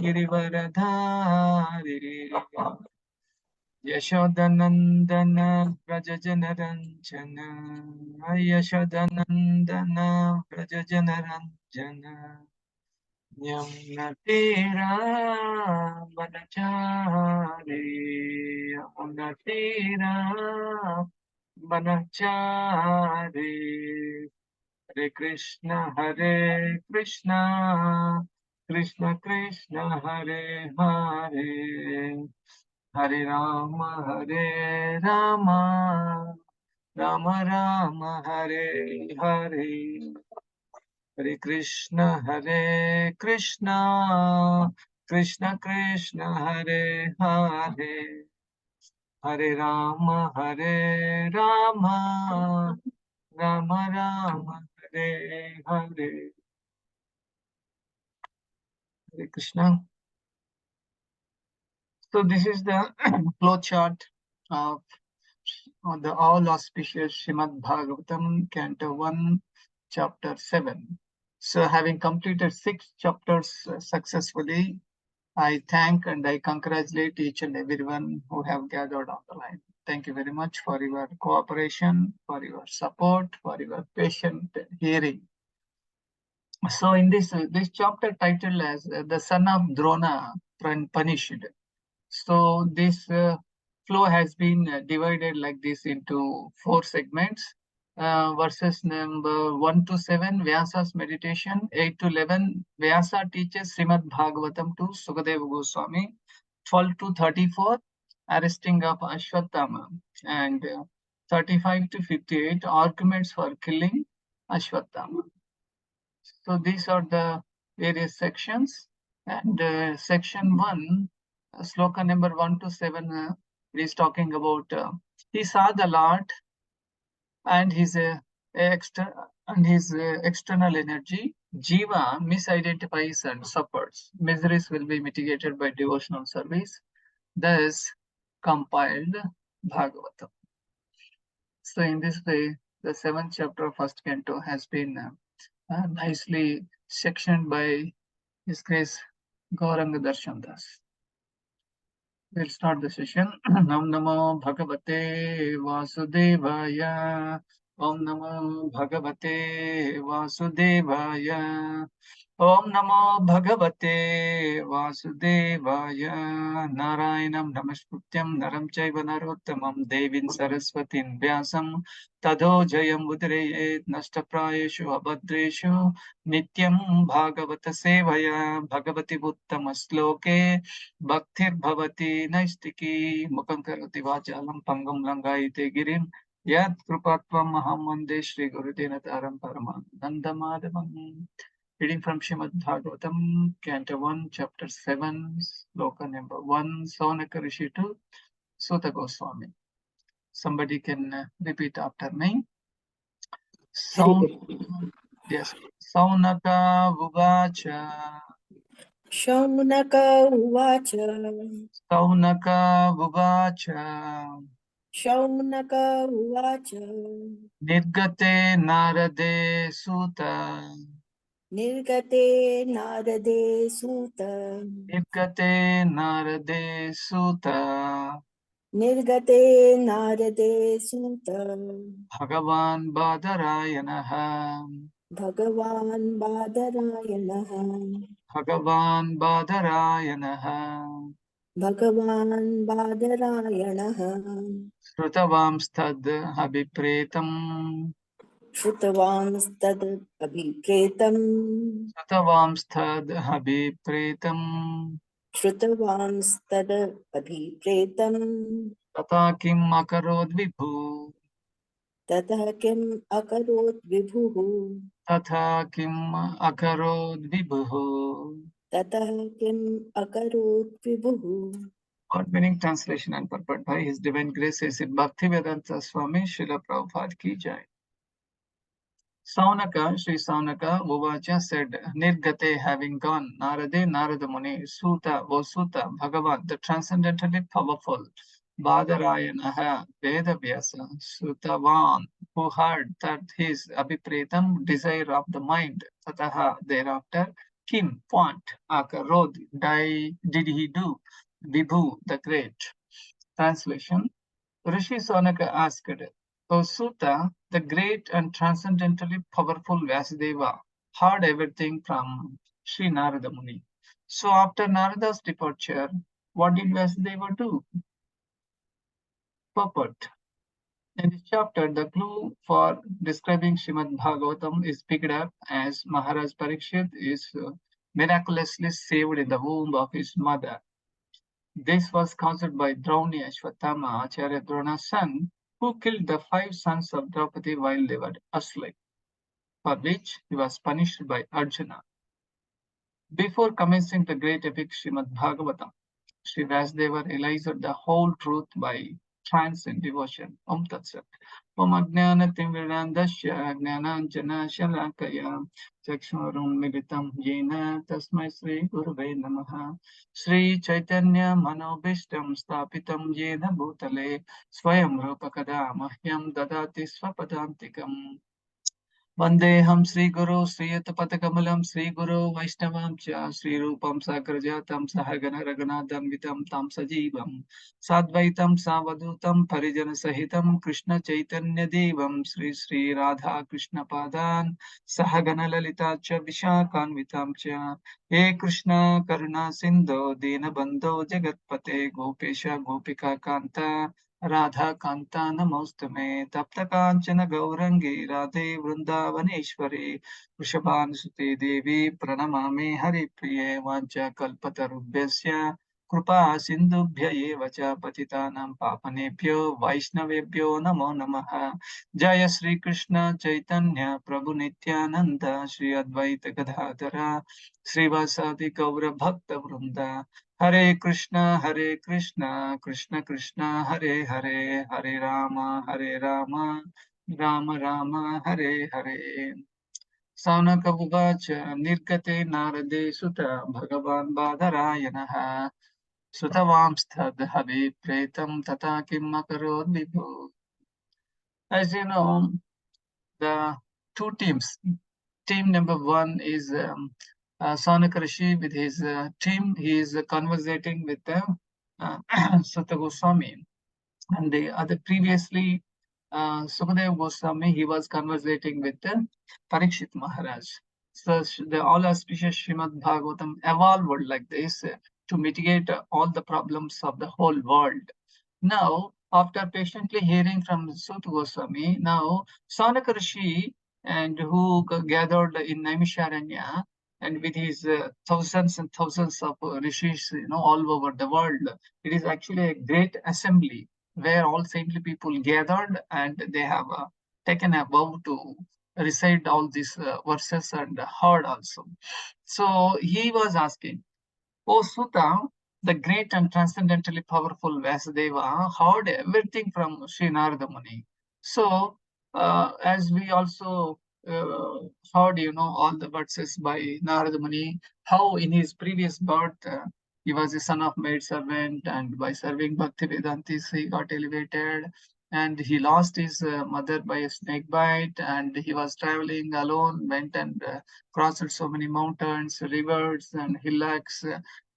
Girivardhari यशोदनंदन Vraj Janaranjan यशोदनंदन Vraj Janaranjan यमुनतीरावनचारी यमुनतीरावनचारी Hare Krishna Krishna Krishna Hare Hare Hare Ram Ram Ram Ram Hare Hare Hare Krishna Krishna Krishna Hare Hare Hare Ram Ram Ram Ram Hare Hare Hare Krishna. So this is the flow chart of the all auspicious Srimad Bhagavatam, Canto 1, Chapter 7. So having completed 6 chapters successfully, I thank and I congratulate each and everyone who have gathered on the line. Thank you very much for your cooperation, for your support, for your patient hearing. So in this chapter titled as The Son of Drona Punished. So this flow has been divided like this into 4 segments. Verses number 1 to 7, Vyasa's meditation. 8 to 11, Vyasa teaches Srimad Bhagavatam to Sukadeva Goswami. 12 to 34, arresting of Ashwatthama. And 35 to 58, arguments for killing Ashwatthama. So these are the various sections. And section 1, sloka number 1 to 7 is talking about he saw the Lord and his external energy. Jiva misidentifies and suffers. Miseries will be mitigated by devotional service. Thus compiled Bhagavatam. So in this way, the 7th chapter of first canto has been nicely sectioned by His Grace Gauranga Darshan Das. We'll start the session. Om Namo Bhagavate Vasudevaya. Om Namo Bhagavate Vasudevaya. Om Namo Bhagavate Vasudevaya. Narayanam Namaskrutyam Naram Chaiva Narottamam Devin Saraswatin Vyasam Tado Jayam Udreyet Nashtaprayeshu Abhadreshu Nityam Bhagavata Sevaya Bhagavati Uttama Sloke Bhaktir Naistiki Mukam Karati Vachalam Pangam Langaite Girim Yad Krupatvam Mahamande Shri Gurudena Taram Paraman Nandamadavam. Reading from Srimad Bhagavatam, Canto 1, Chapter 7, Sloka number 1, Saunaka Rishi to Sutta Goswami. Somebody can repeat after me. Yes. Saunaka Uvacha. Shaunaka Uvacha. Saunaka Uvacha. Shaunaka Uvacha. Nirgate Narade Sutta. Nirgate Narade Sutta. Nirgate Narade Sutta. Nirgate Narade Sutta. Bhagavan Badarayanaha. Bhagavan Badarayanaha. Bhagavan Badarayanaha. Bhagavan Badarayanaha. Shrutavamstad Abhipretam. Shrutavamstad Abhipretam. Shrutavamstad Abhipretam. Shrutavamstad Abhipretam. Tata kim akarod vibhu. Tatah kim akarot vibhuhu. Tata kim akarod vibhu. Tatah kim akarot vibhuhu. Word meaning, translation and purport by His Divine Grace is Bhaktivedanta Swami Srila Prabhupada ki jai. Saunaka, Sri Saunaka, Uvacha said, Nirgate having gone, Narade, Narada Muni, Suta, O Suta, Bhagavan, the transcendently powerful, Badarayanaha, Veda Vyasa, Sutavan, who heard that his Abhipretam, desire of the mind, Tataha, thereafter, Kim Font Akarod did he do? Vibhu the Great. Translation. Rishi Sonaka asked, O Suta, the great and transcendently powerful Vasudeva heard everything from Sri Narada Muni. So after Narada's departure, what did Vasudeva do? Purport. In this chapter, the clue for describing Srimad Bhagavatam is picked up as Maharaj Parikshit is miraculously saved in the womb of his mother. This was caused by Drauni Ashwatthama, Acharya Drona's son, who killed the 5 sons of Draupadi while they were asleep, for which he was punished by Arjuna. Before commencing the great epic Srimad Bhagavatam, Sri Vasudeva realized the whole truth by trance and devotion. Om Tat Sat. Om Ajnana Timvirandasya Jnananjana Shalakaya Chakshurum Militam Yena Tasmai Sri Gurave Namaha Sri Chaitanya Manobishtam Stapitam Yena Bhutale Swayam Rupakada Mahyam Dadati Swapadantikam Vandeham Sri Guru Sri Yatapatakamulam Sri Guru Vaishnavam Cha Sri Rupam Sagrajatam Sahagana Raghunathan Vitam Tam Sajivam Sadvaitam Savadutam Parijana Sahitam Krishna Chaitanya Devam Sri Sri Radha Krishna Padan Sahagana Lalita Cha Vishakan Vitam Cha He Krishna Karuna Sindhu Dina Bandho Jagatpate Gopesha Gopika Kanta Radha Kanta नमोस्तुमे तप्त कांचन गौरंगी राधे वृंदावनेश्वरी वृषभानुसुते देवी प्रणमामि हरिप्रिये वाञ्छाकल्पतरुभ्यश्च कृपा सिन्धुभ्य एव च पतितानां पावनेभ्यो वैष्णवेभ्यो नमो नमः जय श्री कृष्ण चैतन्य प्रभु नित्यानंद श्री अद्वैत गदाधर श्रीवासादि गौर भक्त वृंदा Hare Krishna, Krishna Krishna, Hare Hare, Hare Rama, Rama Rama, Hare Hare. Saunaka Uvacha, Nirkate Narade Sutta, Bhagavan Badarayanaha, Sutavamstad Havi Pretam Tata Kim Makarod Vibhu. As you know, the two teams. Team number one is Saunaka Rishi with his team. He is conversating with Sutta Goswami. And the other previously, Sukadeva Goswami, he was conversating with Parikshit Maharaj. So the all auspicious Srimad Bhagavatam evolved like this to mitigate all the problems of the whole world. Now, after patiently hearing from Sutta Goswami, now Saunaka Rishi and who gathered in Naimisharanya and with his thousands and thousands of rishis, all over the world, it is actually a great assembly where all saintly people gathered and they have taken a vow to recite all these verses and heard also. So he was asking, O Sutta, the great and transcendently powerful Vasudeva heard everything from Sri Narada Muni. So, as we also heard, all the verses by Narada Muni, how in his previous birth he was a son of maid servant, and by serving Bhaktivedantis he got elevated, and he lost his mother by a snake bite, and he was traveling alone, went and crossed so many mountains, rivers, and hillocks.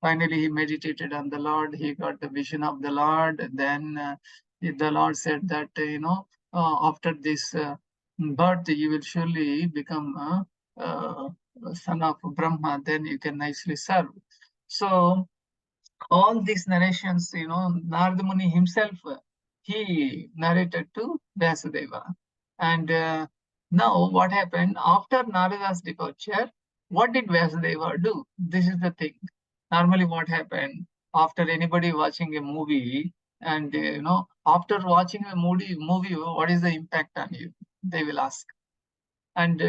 Finally, he meditated on the Lord. He got the vision of the Lord. Then the Lord said that, after this birth, you will surely become a son of Brahma. Then you can nicely serve. So all these narrations, Narada Muni himself, he narrated to Vasudeva. And now what happened after Narada's departure? What did Vasudeva do? This is the thing. Normally what happened after anybody watching a movie and, after watching a movie, what is the impact on you? They will ask. And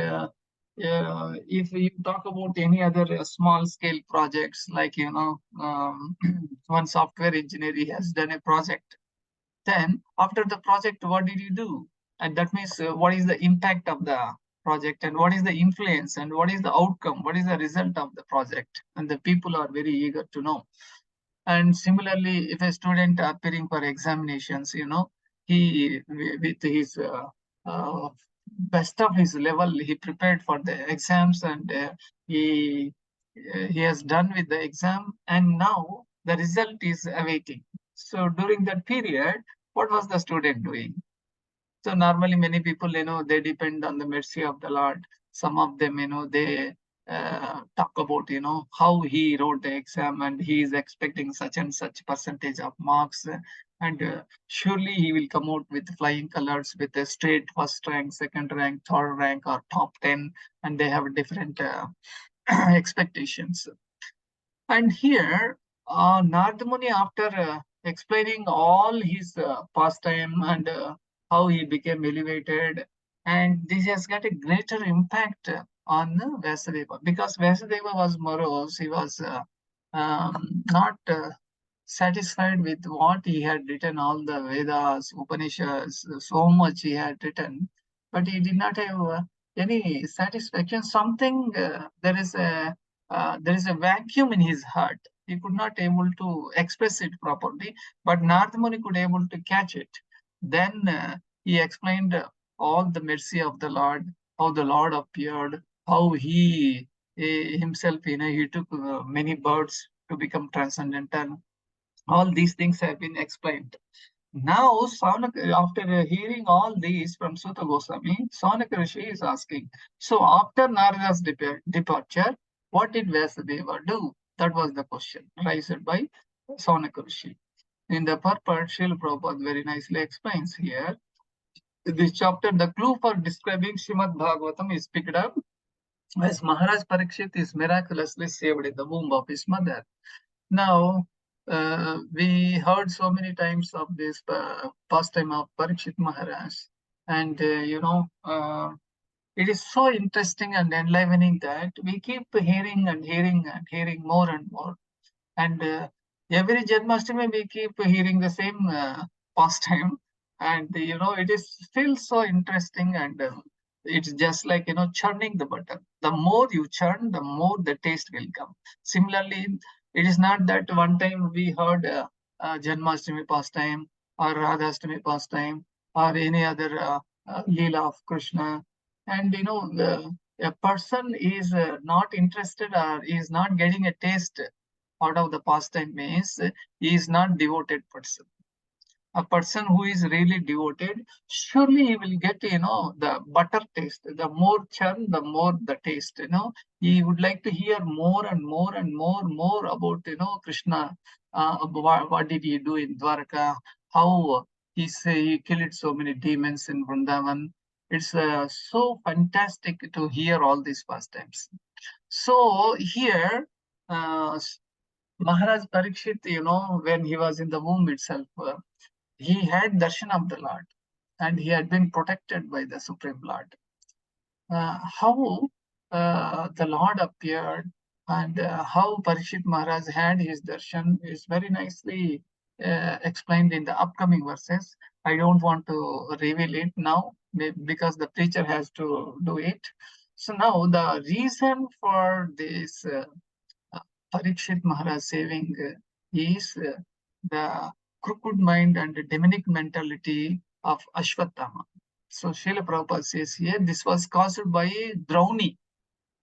if you talk about any other small scale projects, like, one software engineer he has done a project, then after the project, what did you do? And that means what is the impact of the project, and what is the influence, and what is the outcome, what is the result of the project, and the people are very eager to know. And similarly, if a student appearing for examinations, he with his best of his level, he prepared for the exams, and he he has done with the exam, and now the result is awaiting. So during that period, what was the student doing? So normally many people, they depend on the mercy of the Lord. Some of them, they talk about, how he wrote the exam and he is expecting such and such percentage of marks. And surely he will come out with flying colors with a straight first rank, second rank, third rank, or top 10. And they have different expectations. And here, Nardamuni, after explaining all his pastime and how he became elevated, and this has got a greater impact on Vasudeva, because Vasudeva was morose. He was not satisfied with what he had written, all the Vedas, Upanishads, so much he had written, but he did not have any satisfaction. Something there is a vacuum in his heart. He could not able to express it properly, but Nardamuni could able to catch it. Then he explained all the mercy of the Lord, how the Lord appeared, how he himself, he took many birds to become transcendental. All these things have been explained. Now, after hearing all these from Sutta Goswami, Saunaka Rishi is asking, so after Narada's departure, what did Vyasadeva do? That was the question raised by Saunaka Rishi. In the purport, Srila Prabhupada very nicely explains here. This chapter, the clue for describing Srimad Bhagavatam is picked up as Maharaj Parikshit is miraculously saved in the womb of his mother. Now, we heard so many times of this pastime of Parikshit Maharaj, and it is so interesting and enlivening that we keep hearing and hearing and hearing more and more. And every Janmashtami we keep hearing the same pastime, and it is still so interesting, and it's just like churning the butter. The more you churn, the more the taste will come. Similarly, it is not that one time we heard Janmashtami pastime or Radhastami pastime or any other Leela of Krishna, and a person is not interested or is not getting a taste out of the pastime means he is not devoted person. A person who is really devoted, surely he will get, the butter taste. The more churn, the more the taste, He would like to hear more and more and more about, Krishna. What did he do in Dwarka? How he killed so many demons in Vrindavan. It's so fantastic to hear all these pastimes. So here, Maharaj Parikshit, when he was in the womb itself, he had darshan of the Lord, and he had been protected by the Supreme Lord. How the Lord appeared and how Parikshit Maharaj had his darshan is very nicely explained in the upcoming verses. I don't want to reveal it now because the preacher has to do it. So now the reason for this Parikshit Maharaj saving is the crooked mind and the demonic mentality of Ashwatthama. So Srila Prabhupada says here, this was caused by Drauni,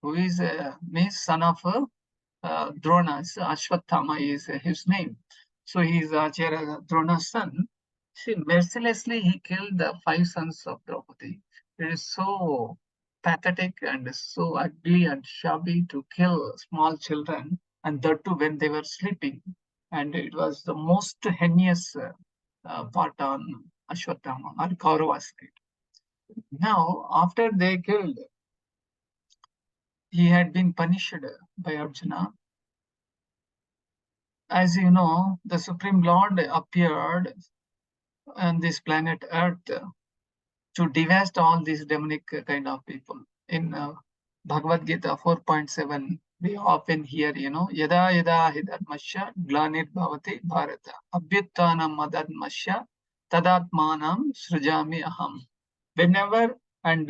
who is means son of Drona. So Ashwatthama is his name. So he is Acharya Drona's son. See, mercilessly he killed the 5 sons of Draupadi. It is so pathetic and so ugly and shabby to kill small children, and that too when they were sleeping. And it was the most heinous part on Ashwatthama or Kauravas. Now, after they killed, he had been punished by Arjuna. As you know, the Supreme Lord appeared on this planet Earth to devast all these demonic kind of people. In Bhagavad Gita 4.7, we often hear, Yada yada hidharmasya glanir bhavati bharata abhyuttanam madharmasya tadatmanam srujami aham. Whenever and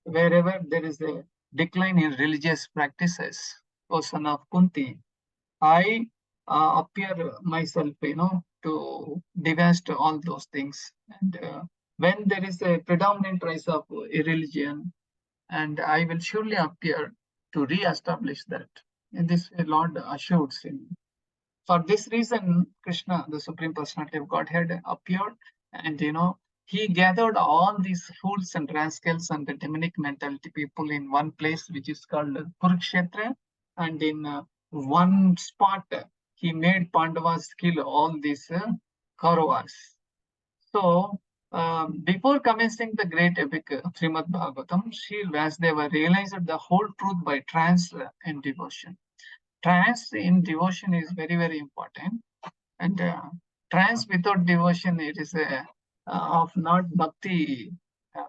wherever there is a decline in religious practices, O son of Kunti, I appear myself, to devast all those things. And when there is a predominant rise of a religion, and I will surely appear to re-establish that. In this way, Lord assures him. For this reason, Krishna, the Supreme Personality of Godhead, appeared, and he gathered all these fools and rascals and the demonic mentality people in one place, which is called Kurukshetra, and in one spot, he made Pandavas kill all these Kauravas. So, before commencing the great epic Srimad Bhagavatam, Sri Vasudeva realized the whole truth by trance and devotion. Trance in devotion is very, very important. And trance without devotion, it is of not bhakti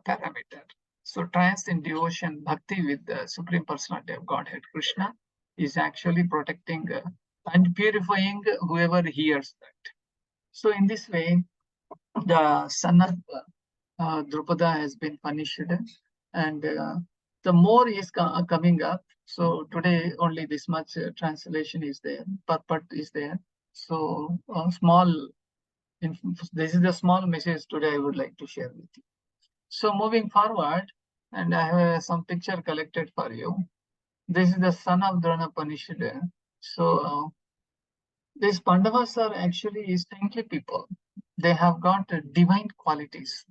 parameter. So trance in devotion, bhakti with the Supreme Personality of Godhead, Krishna, is actually protecting and purifying whoever hears that. So in this way, the son of Drupada has been punished, and the more is coming up. So today only this much translation is there, purport is there. So small, this is the small message today I would like to share with you. So moving forward, and I have some picture collected for you. This is the son of Drona punished. So these Pandavas are actually saintly people. They have got divine qualities.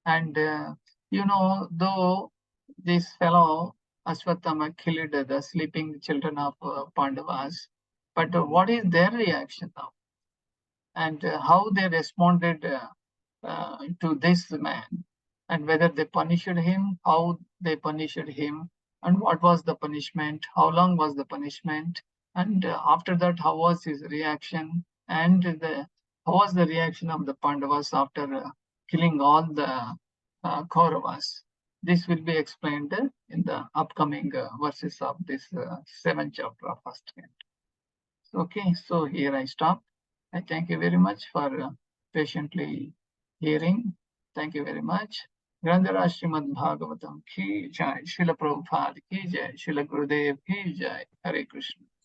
And though this fellow Ashwatthama killed the sleeping children of Pandavas, but what is their reaction now? And how they responded to this man, and whether they punished him, how they punished him, and what was the punishment, how long was the punishment, and after that, how was his reaction, and how was the reaction of the Pandavas after killing all the Kauravas. This will be explained in the upcoming verses of this 7th chapter of first canto. Okay, so here I stop. I thank you very much for patiently hearing. Thank you very much. Grandhara Srimad Bhagavatam ki jai, Srila Prabhupada ki jai, Srila Gurudev ki jai. Hare Krishna.